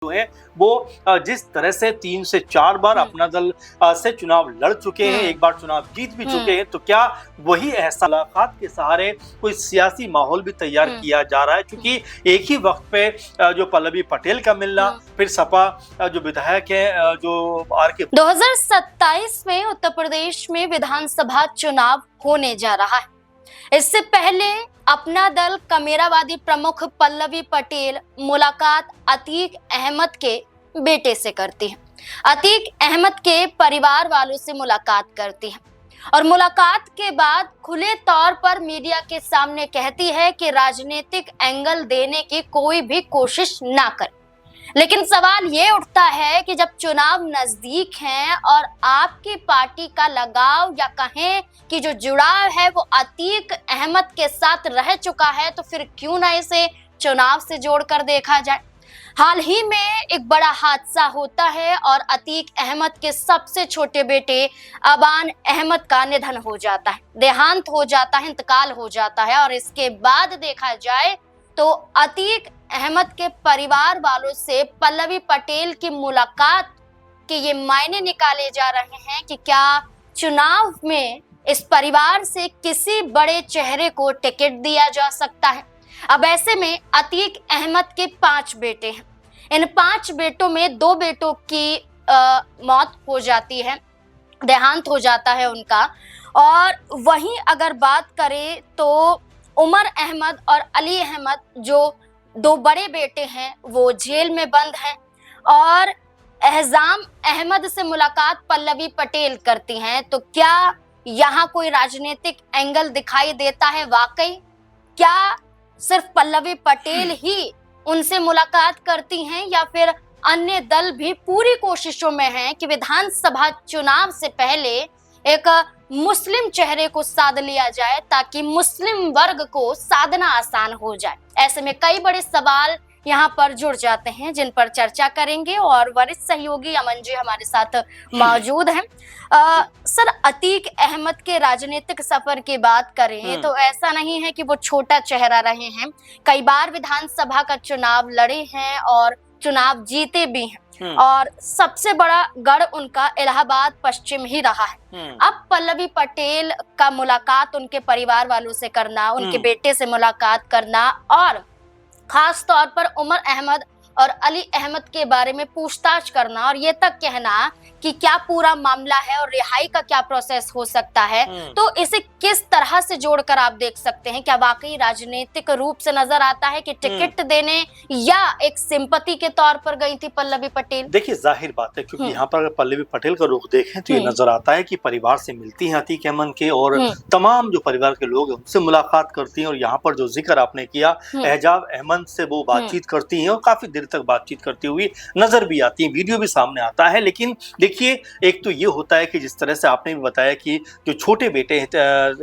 जो है वो जिस तरह से 3 से 4 बार अपना दल से चुनाव लड़ चुके हैं, एक बार चुनाव जीत भी चुके हैं, तो क्या वही एहसास मुलाकात के सहारे कोई सियासी माहौल भी तैयार किया जा रहा है? क्योंकि एक ही वक्त पे जो पल्लवी पटेल का मिलना, फिर सपा जो विधायक है जो आर.के. 2027 में उत्तर प्रदेश में विधानसभा चुनाव होने जा रहा है। इससे पहले अपना दल कमेरावादी प्रमुख पल्लवी पटेल मुलाकात अतीक अहमद के बेटे से करती है। अतीक अहमद के परिवार वालों से मुलाकात करती है और मुलाकात के बाद खुले तौर पर मीडिया के सामने कहती है कि राजनीतिक एंगल देने की कोई भी कोशिश ना करे। लेकिन सवाल ये उठता है कि जब चुनाव नजदीक हैं और आपकी पार्टी का लगाव या कहें कि जो जुड़ाव है वो अतीक अहमद के साथ रह चुका है, तो फिर क्यों ना इसे चुनाव से जोड़कर देखा जाए। हाल ही में एक बड़ा हादसा होता है और अतीक अहमद के सबसे छोटे बेटे अबान अहमद का निधन हो जाता है, देहांत हो जाता है, इंतकाल हो जाता है। और इसके बाद देखा जाए तो अतीक अहमद के परिवार वालों से पल्लवी पटेल की मुलाकात के ये मायने निकाले जा रहे हैं कि क्या चुनाव में इस परिवार से किसी बड़े चेहरे को टिकट दिया जा सकता है। अब ऐसे में अतीक अहमद के 5 बेटे हैं। इन 5 बेटों में 2 बेटों की मौत हो जाती है, देहांत हो जाता है उनका। और वहीं अगर बात करें तो उमर अहमद और अली अहमद जो 2 बड़े बेटे हैं वो जेल में बंद हैं। और एहजाम अहमद से मुलाकात पल्लवी पटेल करती हैं, तो क्या यहाँ कोई राजनीतिक एंगल दिखाई देता है? वाकई क्या सिर्फ पल्लवी पटेल ही उनसे मुलाकात करती हैं या फिर अन्य दल भी पूरी कोशिशों में हैं कि विधानसभा चुनाव से पहले एक मुस्लिम चेहरे को साध लिया जाए ताकि मुस्लिम वर्ग को साधना आसान हो जाए? ऐसे में कई बड़े सवाल यहाँ पर जुड़ जाते हैं जिन पर चर्चा करेंगे और वरिष्ठ सहयोगी अमन जी हमारे साथ मौजूद हैं। सर, अतीक अहमद के राजनीतिक सफर की बात करें तो ऐसा नहीं है कि वो छोटा चेहरा रहे हैं, कई बार विधानसभा का चुनाव लड़े हैं और चुनाव जीते भी हैं। और सबसे बड़ा गढ़ उनका इलाहाबाद पश्चिम ही रहा है। अब पल्लवी पटेल का मुलाकात उनके परिवार वालों से करना, उनके बेटे से मुलाकात करना और खास तौर पर उमर अहमद और अली अहमद के बारे में पूछताछ करना और ये तक कहना कि क्या पूरा मामला है और रिहाई का क्या प्रोसेस हो सकता है, तो इसे किस तरह से जोड़कर आप देख सकते हैं? क्या वाकई राजनीतिक रूप से नजर आता है कि टिकट देने या एक सिंपैथी के तौर पर गई थी पल्लवी पटेल? देखिए, जाहिर बात है क्योंकि यहाँ पर पल्लवी पटेल का रुख देखें तो ये नजर आता है कि परिवार से मिलती हैं अतीक अहमद के और तमाम जो परिवार के लोग हैं उनसे मुलाकात करती हैं। और यहाँ पर जो जिक्र आपने किया एहजाम अहमद से वो बातचीत करती हैं और काफी देर तक बातचीत करती हुई नजर भी आती है, वीडियो भी सामने आता है। लेकिन देखिए, एक तो ये होता है कि जिस तरह से आपने भी बताया कि जो छोटे बेटे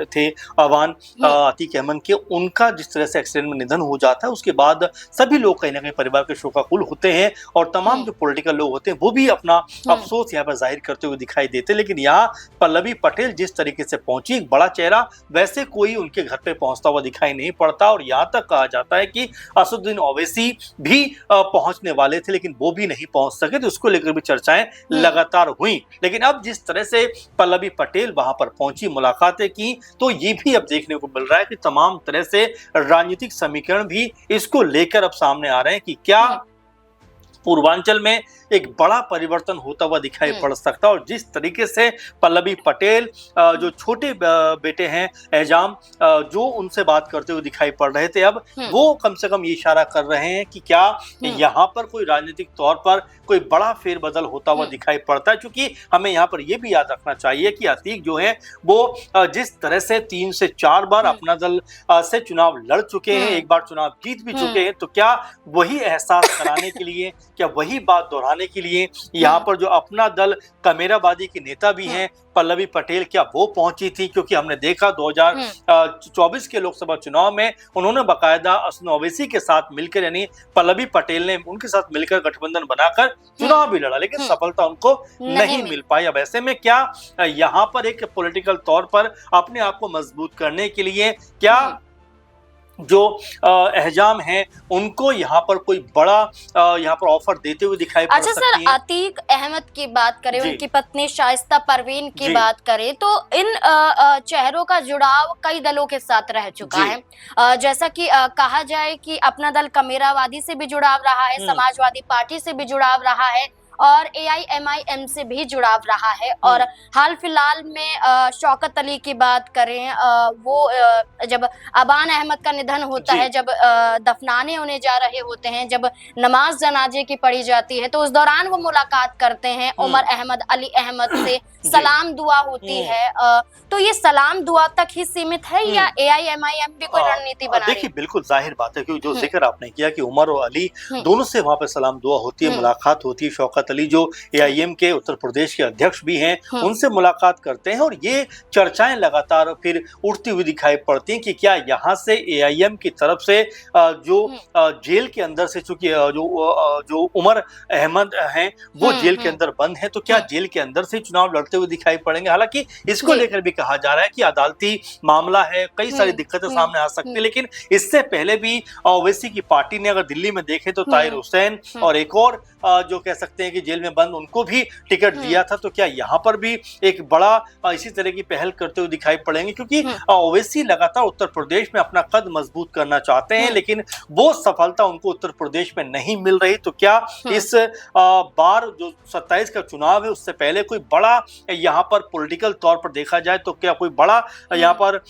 थे अवान अतीक अहमद के, उनका जिस तरह से एक्सीडेंट में निधन हो जाता है, उसके बाद सभी लोग कहीं ना कहीं परिवार के शोकाकुल होते हैं और तमाम जो पॉलिटिकल लोग होते हैं वो भी अपना अफसोस यहाँ पर जाहिर करते हुए दिखाई देते हैं। लेकिन यहाँ पल्लवी पटेल जिस तरीके से पहुंची, एक बड़ा चेहरा, वैसे कोई उनके घर पे पहुंचता हुआ दिखाई नहीं पड़ता। और यहाँ तक कहा जाता है कि असदुद्दीन ओवैसी भी पहुंचने वाले थे लेकिन वो भी नहीं पहुंच सके, तो उसको लेकर भी चर्चाएं लगातार हुई। लेकिन अब जिस तरह से पल्लवी पटेल वहां पर पहुंची, मुलाकातें की, तो ये भी अब देखने को मिल रहा है कि तमाम तरह से राजनीतिक समीकरण भी इसको लेकर अब सामने आ रहे हैं कि क्या पूर्वांचल में एक बड़ा परिवर्तन होता हुआ दिखाई पड़ सकता है। और जिस तरीके से पल्लवी पटेल जो छोटे बेटे हैं एहजाम, जो उनसे बात करते हुए दिखाई पड़ रहे थे, अब वो कम से कम ये इशारा कर रहे हैं कि क्या यहाँ पर कोई राजनीतिक तौर पर कोई बड़ा फेरबदल होता हुआ दिखाई पड़ता है। क्योंकि हमें यहाँ पर यह भी याद रखना चाहिए कि अतीक जो है वो जिस तरह से 3 से 4 बार अपना दल से चुनाव लड़ चुके हैं, एक बार चुनाव जीत भी चुके हैं, तो क्या वही एहसास कराने के लिए, क्या वही बात दोहराने के लिए यहाँ पर जो अपना दल कमेराबादी के नेता भी हैं पल्लवी पटेल, क्या वो पहुंची थी? क्योंकि हमने देखा 2024 के लोकसभा चुनाव में उन्होंने बाकायदा असदुद्दीन ओवैसी के साथ मिलकर, यानी पल्लवी पटेल ने उनके साथ मिलकर गठबंधन बनाकर चुनाव भी लड़ा, लेकिन सफलता उनको नहीं मिल पाई। अब ऐसे में क्या यहाँ पर एक पॉलिटिकल तौर पर अपने आप को मजबूत करने के लिए क्या जो एहजाम हैं उनको यहाँ पर कोई बड़ा यहाँ पर ऑफर देते हुए दिखाई पड़ अच्छा सकती सर, हैं। अतीक अहमद की बात करें, जी। उनकी पत्नी शाइस्ता परवीन की जी। बात करें, तो इन चेहरों का जुड़ाव कई दलों के साथ रह चुका जी। है। जैसा कि कहा जाए कि अपना दल कमेरावादी से भी जुड़ाव रहा है, समाजवादी पार्टी से भी जुड़ाव रहा है और AIMIM से भी जुड़ाव रहा है। और हाल फिलहाल में शौकत अली की बात करें, वो जब अबान अहमद का निधन होता जी। है, जब दफनाने होने जा रहे होते हैं, जब नमाज जनाजे की पढ़ी जाती है, तो उस दौरान वो मुलाकात करते हैं उमर अहमद, अली अहमद से सलाम दुआ होती है। तो ये सलाम दुआ तक ही सीमित है या AIMIM भी कोई रणनीति बना रही है? देखिए बिल्कुल जाहिर बात है, क्योंकि जो जिक्र आपने किया कि उमर और अली दोनों से वहां पर सलाम दुआ होती है, मुलाकात होती है। शौकत अली जो AIM के उत्तर प्रदेश के अध्यक्ष भी हैं, उनसे मुलाकात करते हैं और ये चर्चाएं लगातार फिर उठती हुई दिखाई पड़ती हैं कि क्या यहाँ से AIM की तरफ से जो जेल के अंदर से, चूंकि जो उमर अहमद हैं वो जेल के अंदर बंद है, तो क्या जेल के अंदर से चुनाव लड़ते हुए दिखाई पड़ेंगे। हालांकि इसको लेकर भी कहा जा रहा है कि अदालती मामला है, कई सारी दिक्कतें सामने आ सकती है, लेकिन इससे पहले भी ओवैसी की पार्टी ने अगर दिल्ली में देखे तो ताहिर हुसैन और एक और जो कह सकते हैं कि जेल में बंद, उनको भी टिकट दिया था। तो क्या यहाँ पर भी एक बड़ा इसी तरह की पहल करते हुए दिखाई पड़ेंगे, क्योंकि ओवैसी लगातार उत्तर प्रदेश में अपना कद मजबूत करना चाहते हैं, लेकिन वो सफलता उनको उत्तर प्रदेश में नहीं मिल रही। तो क्या इस बार जो 27 का चुनाव है उससे पहले कोई बड़ा यहाँ पर पॉलिटिकल तौर पर देखा जाए तो क्या कोई बड़ा यहाँ पर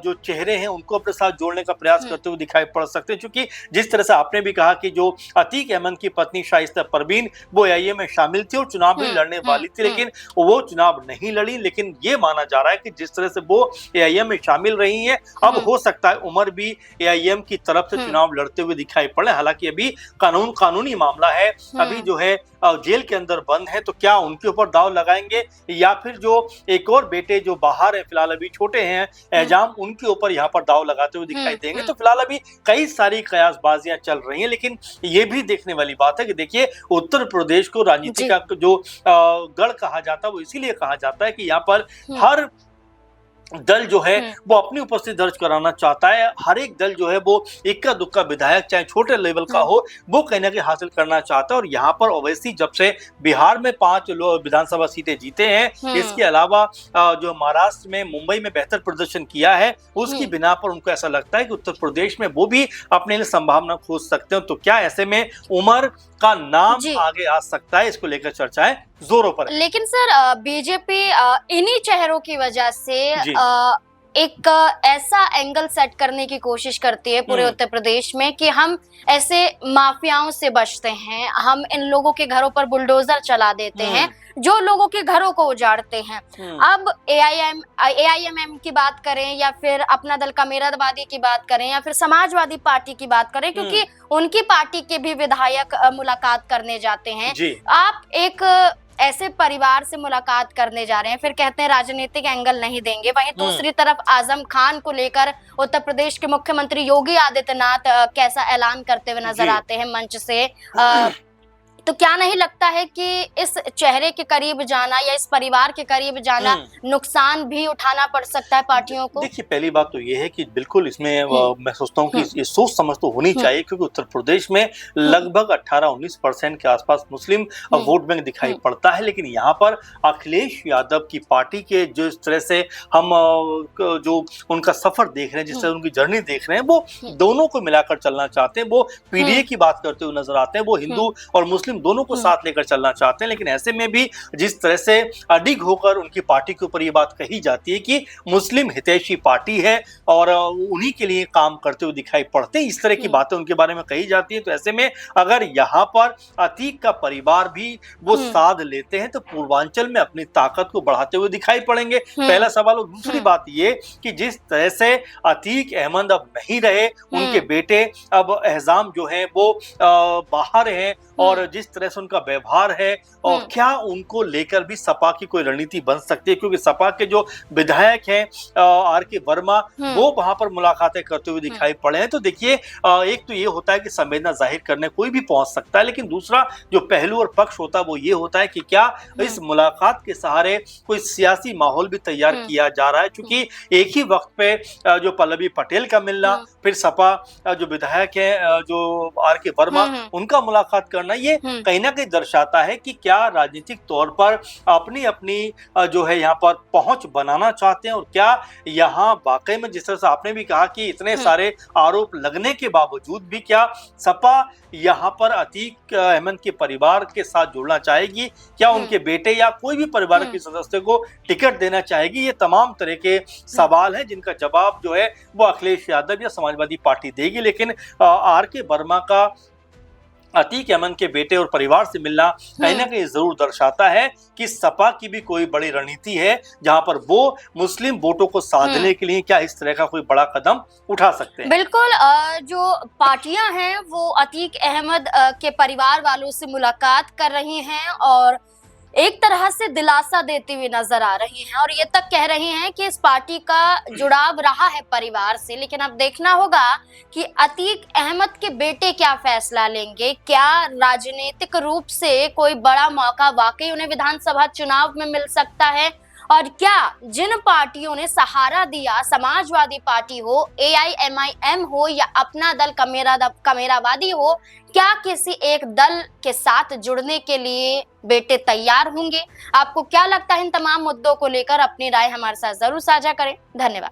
जो चेहरे हैं उनको अपने साथ जोड़ने का प्रयास करते हुए दिखाई पड़ सकते हैं? क्योंकि जिस तरह से आपने भी कहा कि जो अतीक अहमद की पत्नी शाइस्ता परवीन वो AIM में शामिल थी और चुनाव भी लड़ने वाली थी, लेकिन वो चुनाव नहीं लड़ी। लेकिन ये माना जा रहा है कि जिस तरह से वो AIM में शामिल रही हैं, अब हो सकता है उमर भी AIM की तरफ से चुनाव लड़ते हुए दिखाई पड़े। हालांकि अभी कानूनी मामला है, अभी जो है जेल के अंदर बंद है, तो क्या उनके ऊपर दाव लगाएंगे या फिर जो एक और बेटे जो बाहर है, फिलहाल अभी छोटे हैं एहजाम, उनके ऊपर यहाँ पर दाव लगाते हुए दिखाई देंगे। तो फिलहाल अभी कई सारी कयासबाजियां चल रही हैं, लेकिन ये भी देखने वाली बात है कि देखिए उत्तर प्रदेश को राजनीति का जो गढ़ कहा जाता है वो इसीलिए कहा जाता है कि यहाँ पर हर दल जो है वो अपनी उपस्थिति दर्ज कराना चाहता है। हर एक दल जो है वो इक्का दुक्का विधायक चाहे छोटे लेवल का हो वो कहीं ना कहीं हासिल करना चाहता है। और यहाँ पर ओवैसी जब से बिहार में 5 विधानसभा सीटें जीते हैं, इसके अलावा जो महाराष्ट्र में, मुंबई में बेहतर प्रदर्शन किया है, उसकी बिना पर उनको ऐसा लगता है कि उत्तर प्रदेश में वो भी अपने लिए संभावना खोज सकते हैं। तो क्या ऐसे में उमर का नाम आगे आ सकता है, इसको लेकर चर्चाएं जोरों पर है। लेकिन सर बीजेपी इन्हीं चेहरों की वजह से एक ऐसा एंगल सेट करने की कोशिश करती है पूरे उत्तर प्रदेश में कि हम ऐसे माफियाओं से बचते हैं, हम इन लोगों के घरों पर बुलडोजर चला देते हैं जो लोगों के घरों को उजाड़ते हैं। अब AIMM की बात करें या फिर अपना दल कमेरावादी की बात करें या फिर समाजवादी पार्टी की बात करें, क्योंकि उनकी पार्टी के भी विधायक मुलाकात करने जाते हैं। आप एक ऐसे परिवार से मुलाकात करने जा रहे हैं, फिर कहते हैं राजनीतिक एंगल नहीं देंगे। वहीं दूसरी तरफ आजम खान को लेकर उत्तर प्रदेश के मुख्यमंत्री योगी आदित्यनाथ कैसा ऐलान करते हुए नजर आते हैं मंच से। तो क्या नहीं लगता है कि इस चेहरे के करीब जाना या इस परिवार के करीब जाना नुकसान भी उठाना पड़ सकता है पार्टियों को? देखिए पहली बात तो ये है कि बिल्कुल इसमें मैं सोचता हूँ कि ये सोच समझ तो होनी चाहिए, क्योंकि उत्तर प्रदेश में लगभग 18-19% के आसपास मुस्लिम वोट बैंक दिखाई पड़ता है। लेकिन यहाँ पर अखिलेश यादव की पार्टी के जो इस तरह से हम जो उनका सफर देख रहे हैं, जिस तरह उनकी जर्नी देख रहे हैं, वो दोनों को मिलाकर चलना चाहते हैं। वो PDA की बात करते हुए नजर आते हैं, वो हिंदू और मुस्लिम दोनों को साथ लेकर चलना चाहते हैं। लेकिन ऐसे में भी जिस तरह से अडिग होकर उनकी पार्टी के ऊपर ये बात कही जाती है कि मुस्लिम हितैषी पार्टी है और उन्हीं के लिए काम करते हुए दिखाई पड़ते हैं, इस तरह की बातें उनके बारे में कही जाती है। तो ऐसे में अगर यहाँ पर अतीक का परिवार भी वो साथ लेते हैं तो पूर्वांचल में अपनी ताकत को बढ़ाते हुए दिखाई पड़ेंगे, पहला सवाल। और दूसरी बात ये कि जिस तरह से अतीक अहमद अब नहीं रहे, उनके बेटे अब एहजाम जो है वो बाहर हैं, और जिस तरह से उनका व्यवहार है, और क्या उनको लेकर भी सपा की कोई रणनीति बन सकती है, क्योंकि सपा के जो विधायक हैं आर.के. वर्मा, वो वहां पर मुलाकातें करते हुए दिखाई पड़े हैं। तो देखिए, एक तो ये होता है कि संवेदना जाहिर करने कोई भी पहुंच सकता है, लेकिन दूसरा जो पहलू और पक्ष होता है वो ये होता है कि क्या इस मुलाकात के सहारे कोई सियासी माहौल भी तैयार किया जा रहा है, क्योंकि एक ही वक्त पे जो पल्लवी पटेल का मिलना, फिर सपा जो विधायक है जो आर.के. वर्मा, उनका मुलाकात करना, ये कहीं ना कहीं दर्शाता है कि क्या राजनीतिक तौर पर अपनी अपनी जो है यहाँ पर पहुंच बनाना चाहते हैं, और क्या यहाँ वाकई में जिस तरह से आपने भी कहा कि इतने सारे आरोप लगने के बावजूद भी क्या सपा यहाँ पर अतीक अहमद के परिवार के साथ जुड़ना चाहेगी, क्या उनके बेटे या कोई भी परिवार के सदस्य को टिकट देना चाहेगी? ये तमाम तरह के सवाल हैं जिनका जवाब जो है वो अखिलेश यादव या समाजवादी पार्टी देगी। लेकिन आर.के. वर्मा का अतीक अहमद के बेटे और परिवार से मिलना कहीं ना कहीं जरूर दर्शाता है कि सपा की भी कोई बड़ी रणनीति है, जहां पर वो मुस्लिम वोटों को साधने के लिए क्या इस तरह का कोई बड़ा कदम उठा सकते हैं। बिल्कुल, जो पार्टियां हैं वो अतीक अहमद के परिवार वालों से मुलाकात कर रही हैं और एक तरह से दिलासा देती हुई नजर आ रही हैं, और ये तक कह रही हैं कि इस पार्टी का जुड़ाव रहा है परिवार से। लेकिन अब देखना होगा कि अतीक अहमद के बेटे क्या फैसला लेंगे, क्या राजनीतिक रूप से कोई बड़ा मौका वाकई उन्हें विधानसभा चुनाव में मिल सकता है, और क्या जिन पार्टियों ने सहारा दिया, समाजवादी पार्टी हो, AIMIM हो या अपना दल कमेरावादी हो, क्या किसी एक दल के साथ जुड़ने के लिए बेटे तैयार होंगे? आपको क्या लगता है इन तमाम मुद्दों को लेकर? अपनी राय हमारे साथ जरूर साझा करें। धन्यवाद।